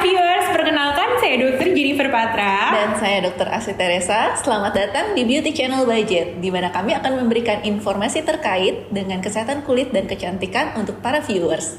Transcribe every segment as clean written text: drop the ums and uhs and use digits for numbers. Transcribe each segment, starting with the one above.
viewers, perkenalkan saya Dr. Jennifer Patra. Dan saya Dr. Asri Teresa. Selamat datang di Beauty Channel by Jet, di mana kami akan memberikan informasi terkait dengan kesehatan kulit dan kecantikan untuk para viewers.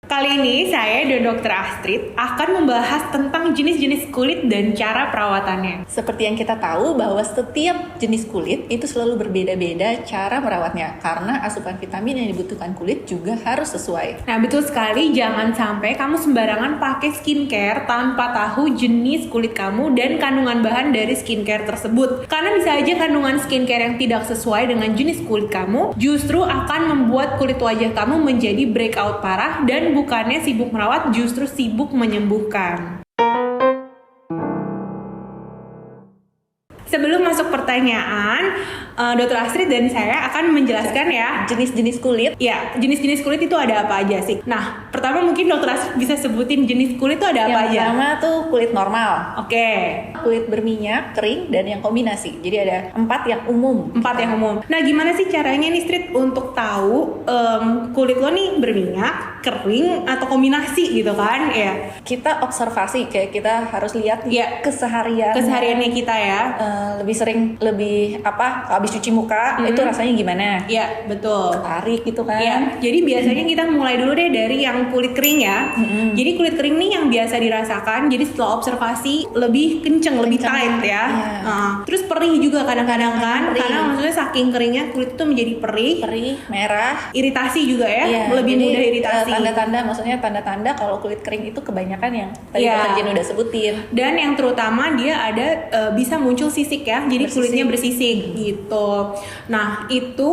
Kali ini saya dan Dr. Astrid akan membahas tentang jenis-jenis kulit dan cara perawatannya. Seperti yang kita tahu bahwa setiap jenis kulit itu selalu berbeda-beda cara merawatnya, karena asupan vitamin yang dibutuhkan kulit juga harus sesuai. Nah, betul sekali, jangan sampai kamu sembarangan pakai skincare tanpa tahu jenis kulit kamu dan kandungan bahan dari skincare tersebut. Karena bisa aja kandungan skincare yang tidak sesuai dengan jenis kulit kamu justru akan membuat kulit wajah kamu menjadi breakout parah dan bukannya sibuk merawat, justru sibuk menyembuhkan. Sebelum masuk pertanyaan, Dr. Astrid dan saya akan menjelaskan ya Jenis-jenis kulit. ya, jenis-jenis kulit itu ada apa aja sih. Nah, pertama mungkin Dr. Astrid bisa sebutin jenis kulit itu ada apa Yang aja. pertama tuh kulit normal, Oke, kulit berminyak, kering, dan yang kombinasi. Jadi ada 4 yang umum. 4 yang umum. Nah, gimana sih caranya nih Astrid untuk tahu kulit lo nih berminyak, kering, atau kombinasi gitu kan? Ya, Kita observasi, kayak kita harus lihat Iya. kesehariannya kita ya. lebih sering habis cuci muka itu rasanya gimana, Iya, betul. tarik gitu kan. Iya, jadi biasanya kita mulai dulu deh dari yang kulit kering ya. Jadi kulit kering nih yang biasa dirasakan. Jadi setelah observasi lebih kenceng, lebih tight ya. Iya. Terus perih juga kadang-kadang kan, Perih. karena maksudnya saking keringnya kulit itu menjadi perih. Perih, merah. Iritasi juga ya, Iya, lebih jadi, mudah iritasi. tanda-tanda kalau kulit kering itu kebanyakan yang tadi Iya. Dr. Jen udah sebutin. Dan yang terutama dia ada bisa muncul sisik ya, jadi Bersisik. kulitnya bersisik gitu. Nah itu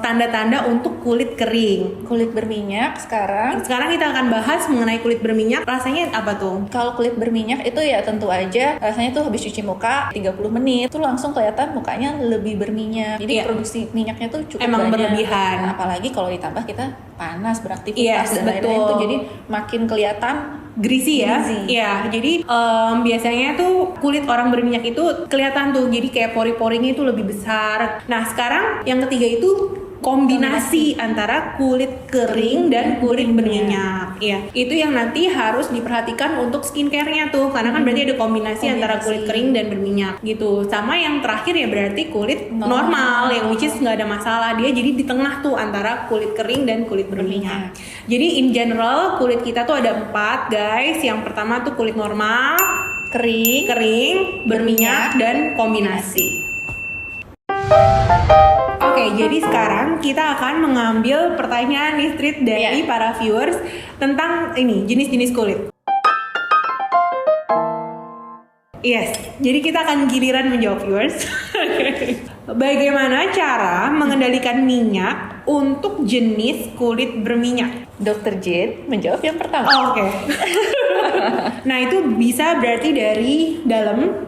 tanda-tanda untuk kulit kering. Kulit berminyak sekarang. Sekarang kita akan bahas mengenai kulit berminyak. Rasanya apa tuh? Kalau kulit berminyak itu ya tentu aja rasanya tuh habis cuci muka 30 menit tuh langsung kelihatan mukanya lebih berminyak. Jadi Iya. produksi minyaknya tuh cukup Emang banyak. berlebihan. Nah, apalagi kalau ditambah kita panas, beraktivitas Yes, dan lain-lain betul. tuh jadi makin kelihatan Greasy ya. Greasy. Iya, jadi biasanya tuh kulit orang berminyak itu kelihatan tuh, jadi kayak pori-porinya itu lebih besar. Nah, sekarang yang ketiga itu kombinasi antara kulit kering dan kulit berminyak. Iya, itu yang nanti harus diperhatikan untuk skincare-nya tuh, karena kan berarti ada kombinasi antara kulit kering dan berminyak gitu. Sama yang terakhir ya berarti kulit normal yang which is nggak ada masalah, dia jadi di tengah tuh antara kulit kering dan kulit berminyak. Jadi in general kulit kita tuh ada 4 guys. Yang pertama tuh kulit normal, kering, berminyak, dan kombinasi. Oke, jadi sekarang kita akan mengambil pertanyaan nih Street dari para viewers tentang ini jenis-jenis kulit. Yes, jadi kita akan giliran menjawab viewers. Bagaimana cara mengendalikan minyak untuk jenis kulit berminyak? Dr. Jen menjawab yang pertama. Oke. Nah, itu bisa berarti dari dalam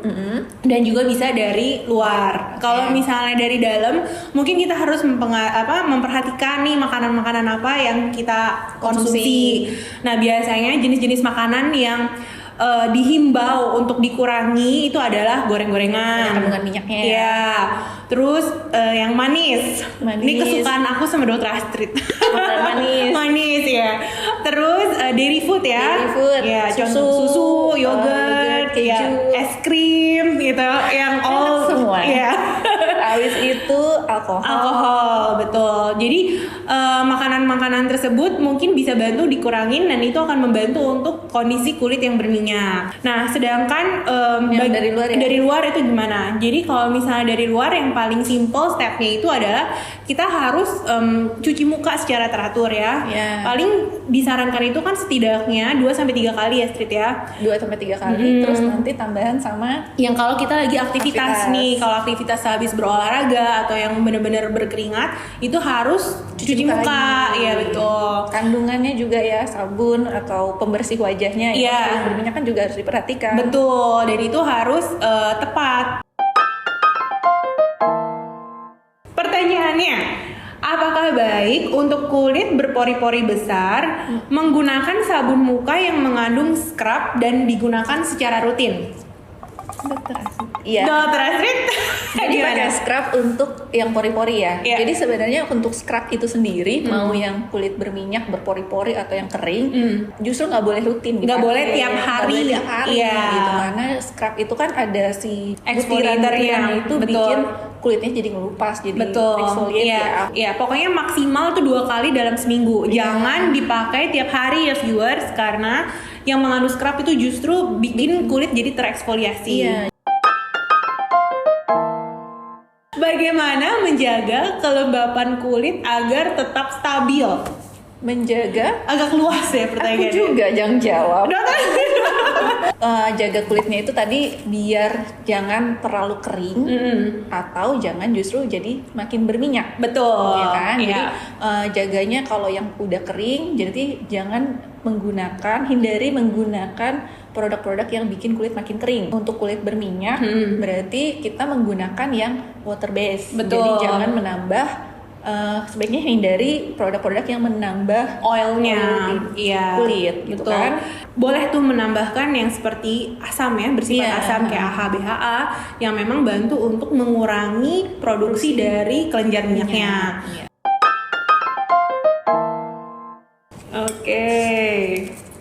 dan juga bisa dari luar. Kalau misalnya dari dalam, mungkin kita harus memperhatikan nih makanan-makanan apa yang kita konsumsi. Nah, biasanya jenis-jenis makanan yang dihimbau untuk dikurangi itu adalah goreng-gorengan, Kandungan minyaknya. Iya. Terus yang manis. Ini kesukaan aku sama Dr. Astrid. Manis. Manis ya. Terus dairy food ya. Dairy food, Ya, susu, yogurt, keju, ya, es krim gitu, yang all semua. ya. Habis itu Alkohol, betul. Jadi makanan-makanan tersebut mungkin bisa bantu dikurangin dan itu akan membantu untuk kondisi kulit yang berminyak. Nah, sedangkan Yang dari luar ya? dari luar itu gimana? Jadi kalau misalnya dari luar yang paling simple stepnya itu adalah kita harus cuci muka secara teratur ya. Ya. Paling disarankan itu kan setidaknya 2-3 kali ya Street ya. 2-3 kali, terus nanti tambahan sama Yang kalau kita lagi aktivitas Aktivitas. nih, kalau aktivitas habis berolahraga atau yang benar-benar berkeringat, itu harus cuci muka. lagi. Iya, betul. Kandungannya juga ya, sabun atau pembersih wajahnya. Iya. Yang berminyak kan juga harus diperhatikan. Betul, dan itu harus tepat. Pertanyaannya, apakah baik untuk kulit berpori-pori besar menggunakan sabun muka yang mengandung scrub dan digunakan secara rutin? Dokter Asri. Iya. Dokter Astrid, Jadi gimana? pakai scrub untuk yang pori-pori ya. Iya. Jadi sebenarnya untuk scrub itu sendiri mau yang kulit berminyak, berpori-pori atau yang kering, justru nggak boleh rutin. Nggak dipakai. boleh tiap Nggak hari. boleh tiap hari. Iya. Gitu. Karena scrub itu kan ada si Exfoliatornya, butiran itu betul. bikin kulitnya jadi ngelupas, jadi Betul. exfoliate Iya. ya. Iya, pokoknya maksimal tuh 2 kali dalam seminggu. Iya. Jangan dipakai tiap hari ya viewers, karena yang mengandung scrub itu justru bikin kulit jadi tereksfoliasi. Iya. Bagaimana menjaga kelembapan kulit agar tetap stabil? Menjaga. Agak luas ya Aku pertanyaannya. juga jangan jawab. Dokter. Jaga kulitnya itu tadi biar jangan terlalu kering atau jangan justru jadi makin berminyak. Betul. Ya kan? Iya. Jadi jaganya kalau yang udah kering, jadi jangan hindari menggunakan produk-produk yang bikin kulit makin kering. Untuk kulit berminyak, berarti kita menggunakan yang water base. Betul. Jadi jangan menambah. Sebaiknya hindari produk-produk yang menambah Oilnya, oil di iya, kulit, gitu betul. kan? Boleh tuh menambahkan yang seperti asam ya, bersifat Iya. asam kayak AHA, BHA yang memang bantu untuk mengurangi produksi dari kelenjar minyaknya. Iya. Oke,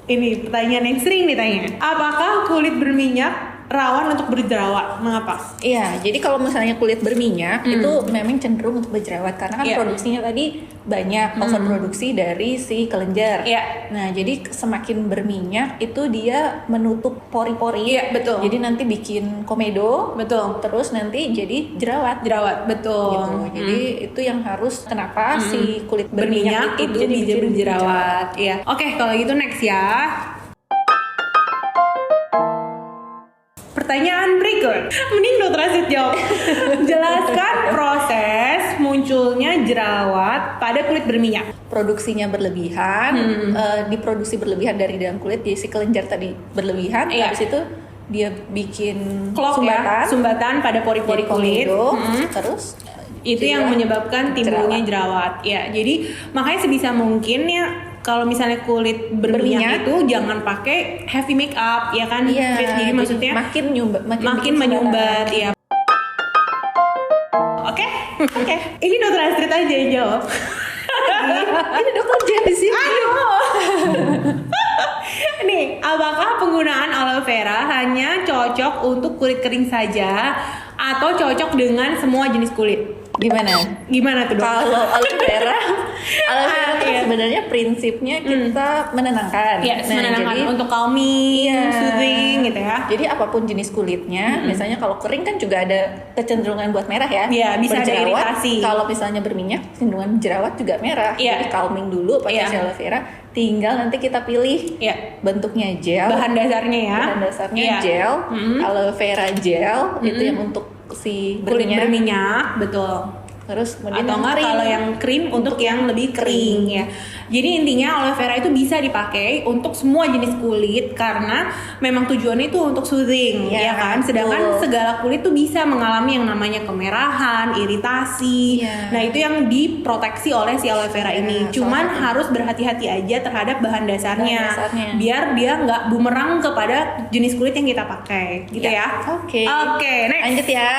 ini pertanyaan yang sering ditanya. Apakah kulit berminyak rawan untuk berjerawat? Mengapa? Iya, jadi kalau misalnya kulit berminyak itu memang cenderung untuk berjerawat karena kan Iya. produksinya tadi banyak overproduksi dari si kelenjar. Iya. Nah, jadi semakin berminyak itu dia menutup pori-pori. Iya, betul. Jadi nanti bikin komedo, Betul. terus nanti jadi jerawat. Jerawat, betul. Gitu. Jadi itu yang harus kenapa si kulit Berminyak itu jadi bisa bikin berjerawat. Iya. Oke, kalau gitu next ya. Pertanyaan berikut, mending Dokter Asid jawab. Jelaskan proses munculnya jerawat pada kulit berminyak. Produksinya berlebihan, diproduksi berlebihan dari dalam kulit, jadi si kelenjar tadi berlebihan, Iya. habis itu dia bikin Clog ya, sumbatan pada pori-pori jadi kulit. komedo, terus Itu yang menyebabkan timbulnya jerawat. Ya, jadi makanya sebisa mungkin ya kalau misalnya kulit berminyak itu jangan pakai heavy makeup ya kan? Iya, Jadi maksudnya makin makin bikin menyumbat ya. Oke. Oke. Ini Dokter Astrid aja yang jawab. Ini dokter Jen di sini. Aduh. Nih, apakah penggunaan aloe vera hanya cocok untuk kulit kering saja atau cocok dengan semua jenis kulit? Gimana tuh, Dok? Kalau aloe vera tuh iya. sebenarnya prinsipnya kita menenangkan. Iya, Nah, menenangkan jadi- untuk calming, Iya. soothing gitu ya. Jadi apapun jenis kulitnya, misalnya kalau kering kan juga ada kecenderungan buat merah ya. Iya, bisa ada Berjerawat, iritasi. Kalau misalnya berminyak, kecenderungan jerawat juga merah. Iya. Jadi calming dulu pakai Iya. aloe vera. Tinggal nanti kita pilih Iya. bentuknya gel. Bahan dasarnya ya. Bahan dasarnya Iya. gel, aloe vera gel itu yang untuk si Kulit berminyak. berminyak, betul. Terus kemudian Atau enggak kering. kalau yang krim untuk yang lebih kering ya. Jadi intinya aloe vera itu bisa dipakai untuk semua jenis kulit karena memang tujuannya itu untuk soothing Iya, ya kan. Sedangkan betul. segala kulit tuh bisa mengalami yang namanya kemerahan, iritasi. Iya. Nah, itu yang diproteksi oleh si aloe vera ini. Iya, Cuman salah satu. harus berhati-hati aja terhadap bahan dasarnya. Bahan dasarnya. Biar dia nggak bumerang kepada jenis kulit yang kita pakai gitu Iya. ya. Oke. Oke, next. Lanjut ya.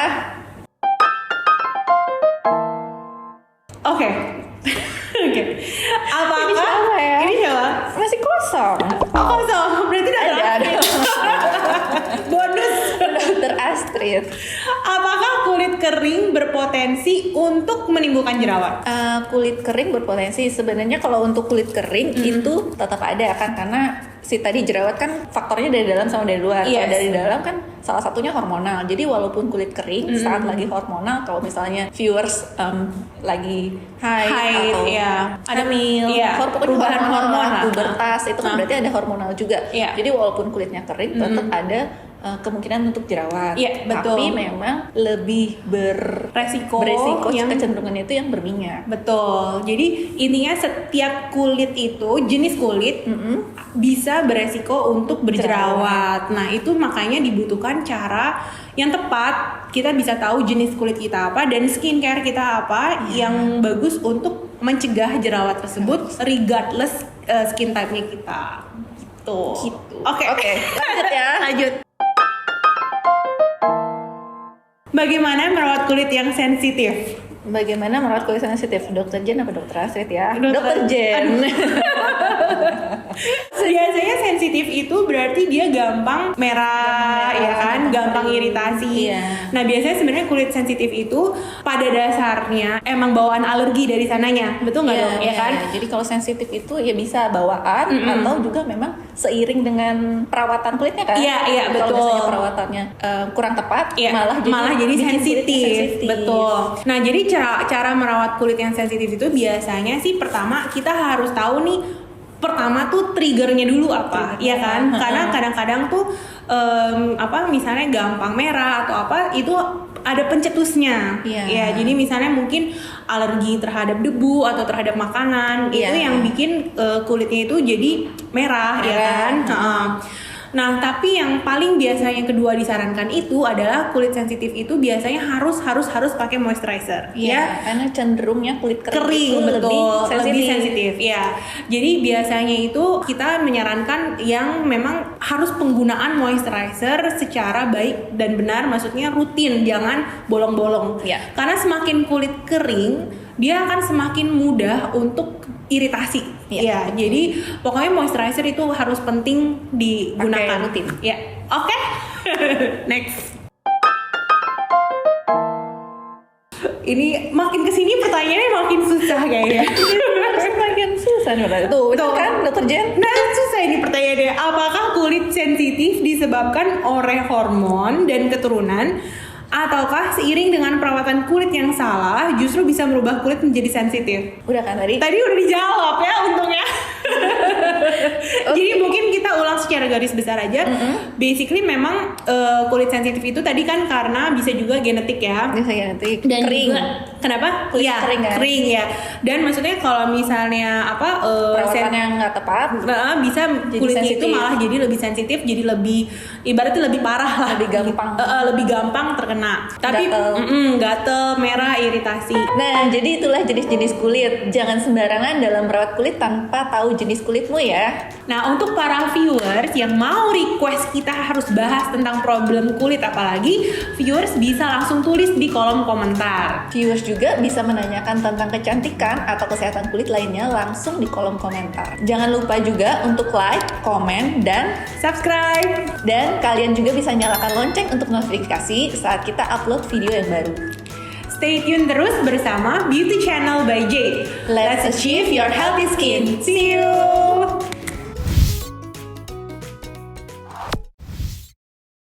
Oke. Oke. Apakah Ini siapa ya? Ini siapa? Masih kosong. Oh, kosong. Berarti udah Ada. bonus. Dokter Astrid. Apakah kulit kering berpotensi untuk menimbulkan jerawat? Kulit kering berpotensi sebenarnya kalau untuk kulit kering itu tetap ada kan karena si tadi jerawat kan faktornya dari dalam sama dari luar. Yes. Kalau dari dalam kan salah satunya hormonal. Jadi walaupun kulit kering saat lagi hormonal, kalau misalnya viewers lagi haid atau ya. Ada hamil, iya, pokoknya perubahan hormon lah. pubertas itu kan berarti ada hormonal juga. Iya. Jadi walaupun kulitnya kering tetap ada kemungkinan untuk jerawat. Iya, betul. Tapi memang lebih Resiko yang yang kecenderungan itu yang berminyak. betul. Jadi intinya setiap kulit itu jenis kulit bisa beresiko untuk berjerawat. Nah, itu makanya dibutuhkan cara yang tepat. Kita bisa tahu jenis kulit kita apa dan skincare kita apa yang bagus untuk mencegah jerawat tersebut regardless skin type-nya kita. Gitu. Oke. Oke, lanjut ya. Lanjut. Bagaimana merawat kulit yang sensitif? Bagaimana merawat kulit sensitif? Dokter Jen apa Dokter Astrid ya? Dokter Jen. Biasanya sensitif itu berarti dia gampang merah, ya kan, gampang iritasi. Iya. Nah biasanya sebenarnya kulit sensitif itu pada dasarnya emang bawaan alergi dari sananya, betul nggak dong? Ya kan? Jadi kalau sensitif itu ya bisa bawaan atau juga memang seiring dengan perawatan kulitnya kan? Iya, Kalau betul. misalnya perawatannya kurang tepat, Iya, malah jadi bikin sensitif. kulitnya sensitif. Betul. Nah, jadi cara merawat kulit yang sensitif itu biasanya sih pertama kita harus tahu nih, pertama tuh triggernya dulu apa, ya kan? Karena kadang-kadang tuh misalnya gampang merah atau apa itu ada pencetusnya. Iya. Ya, jadi misalnya mungkin alergi terhadap debu atau terhadap makanan, Iya. itu yang bikin kulitnya itu jadi merah, ya kan? Nah, tapi yang paling biasanya kedua disarankan itu adalah kulit sensitif itu biasanya harus pakai moisturizer, ya. Karena cenderungnya kulit kering, itu betul, lebih sensitif. sensitif, ya. Jadi biasanya itu kita menyarankan yang memang harus penggunaan moisturizer secara baik dan benar, maksudnya rutin, jangan bolong-bolong. Iya. Karena semakin kulit kering, dia akan semakin mudah untuk iritasi. Ya, jadi pokoknya moisturizer itu harus penting digunakan. Pakai rutin. Ya, oke. Next. Ini makin kesini pertanyaannya makin susah kayaknya. Semakin susah nih tuh kan Dokter Jen. Nah, susah ini pertanyaannya. Apakah kulit sensitif disebabkan oleh hormon dan keturunan? Ataukah seiring dengan perawatan kulit yang salah justru bisa merubah kulit menjadi sensitif? Udah kan tadi? Tadi udah dijawab ya untungnya. Jadi mungkin kita ulang secara garis besar aja. Basically memang kulit sensitif itu tadi kan karena bisa juga genetik ya. Bisa genetik. Dan kering. juga, kenapa? Kulit Ya, kering kan? kering ya. Dan maksudnya kalau misalnya Perawatan yang nggak tepat. bisa Jadi kulitnya itu sensitif. malah jadi lebih sensitif, jadi lebih ibaratnya lebih parah lah, Lebih gampang. lebih gampang terkena. Tapi gatel, merah, iritasi. Nah, jadi itulah jenis-jenis kulit. Jangan sembarangan dalam merawat kulit tanpa tahu jenis kulitmu ya. Nah, untuk para viewers yang mau request kita harus bahas tentang problem kulit apalagi, viewers bisa langsung tulis di kolom komentar. Viewers juga bisa menanyakan tentang kecantikan atau kesehatan kulit lainnya langsung di kolom komentar. Jangan lupa juga untuk like, komen, dan Subscribe. dan kalian juga bisa nyalakan lonceng untuk notifikasi saat kita upload video yang baru. Stay tune terus bersama Beauty Channel by Jade. Let's achieve your healthy skin. See you.